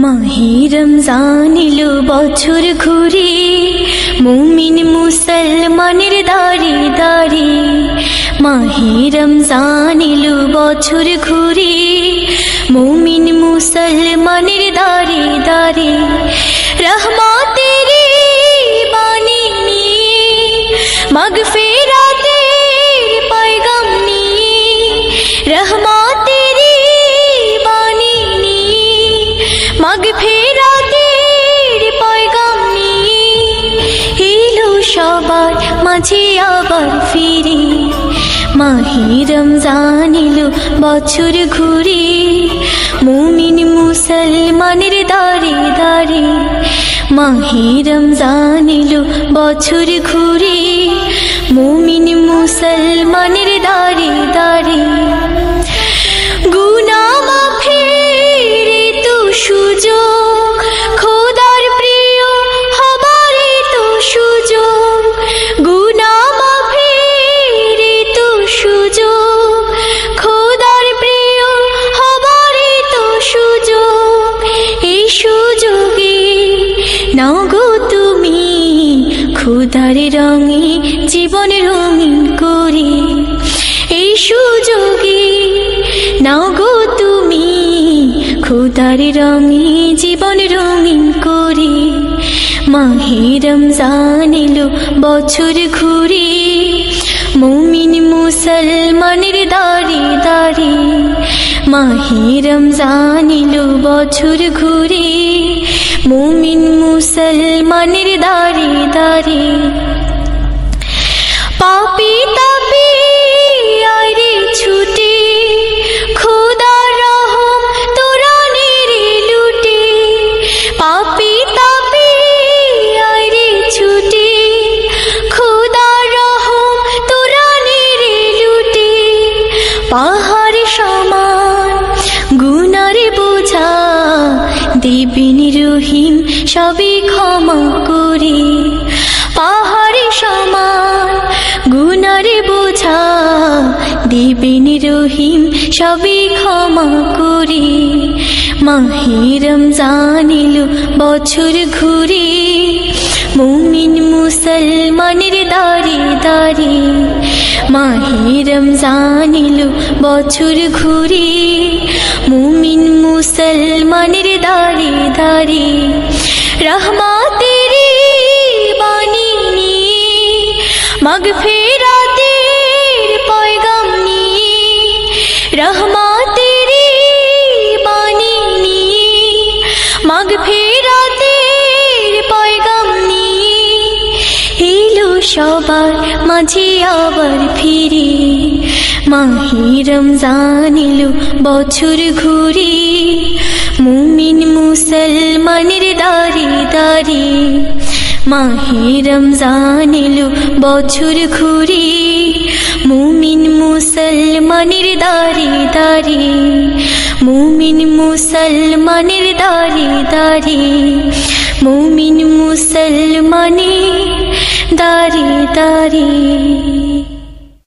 মাহে রমজান এলো বছর ঘুরে, মুমিন মুসলমানের দাঁড়ে দাঁড়ে। মাহে রমজান এলো বছর ঘুরে, মুমিন মুসলমানের দাঁড়ে দাঁড়ে। রহমতের বাণী নিয়ে, মাগফিরাতের পয়গাম নিয়ে, রহমতের বাণী নিয়ে, মাগফিরাতের পয়গাম নিয়ে এলো সবার মাঝে আবার ফিরে। মাহে রমজান এলো বছর ঘুরে, মুমিন মুসলমানের দাঁড়ে দাঁড়ে। মাহে রমজান এলো বছর ঘুরে, মুমিন মুসলমানের দাঁড়ে দাঁড়ে। গুনাহ মাফের তো সুযোগ, খোদার প্রিয় হবার তো সুযোগ। গুনাহ মাফের তো সুযোগ, খোদার প্রিয় হবার তো সুযোগ। এই সুযোগে নাও গো তুমি খোদার রঙে জীবন রঙিন করে। এই সুযোগে নাও গো তুমি খোদার রঙে জীবন রঙিন করে। মাহে রমজান এলো বছর ঘুরে, মুমিন মুসলমানের দাঁড়ে দাঁড়ে। মাহে রমজান এলো বছর ঘুরে, মুমিন মুসলমানের দাঁড়ে দাঁড়ে। পাপী তাপী আইরে ছুটে, খোদার রহম তোরা নেড়ে লুটে। পাপী তাপী আইরে ছুটে, খোদার রহম তোরা নেড়ে লুটে। পাহাড় সমান গুনার বোঝা দেবেন রহিম সবই ক্ষমা করে। পাহাড় সমান গুনার বোঝা দেবেন রহিম সবই ক্ষমা করে। মাহে রমজান এলো বছর ঘুরে, মুমিন মুসলমানের দাঁড়ে দাঁড়ে। মাহে রমজান এলো বছর ঘুরে, মুমিন মুসলমানের দাঁড়ে দাঁড়ে। রহমতের বাণী নিয়ে, মাগফিরাতের পয়গাম নিয়ে, রহমতের বাণী নিয়ে, মাগফিরাতের পয়গাম নিয়ে এলো সবার মাঝে আবার ফিরে। মাহে রমজান এলো বছর ঘুরে, মুমিন মুসলমানের দাঁড়ে দাঁড়ে। মাহে রমজান এলো বছর ঘুরে, মুমিন মুসলমানের দাঁড়ে দাঁড়ে। মুমিন মুসলমানের দাঁড়ে দাঁড়ে। মুমিন মুসলমানের দাঁড়ে দাঁড়ে।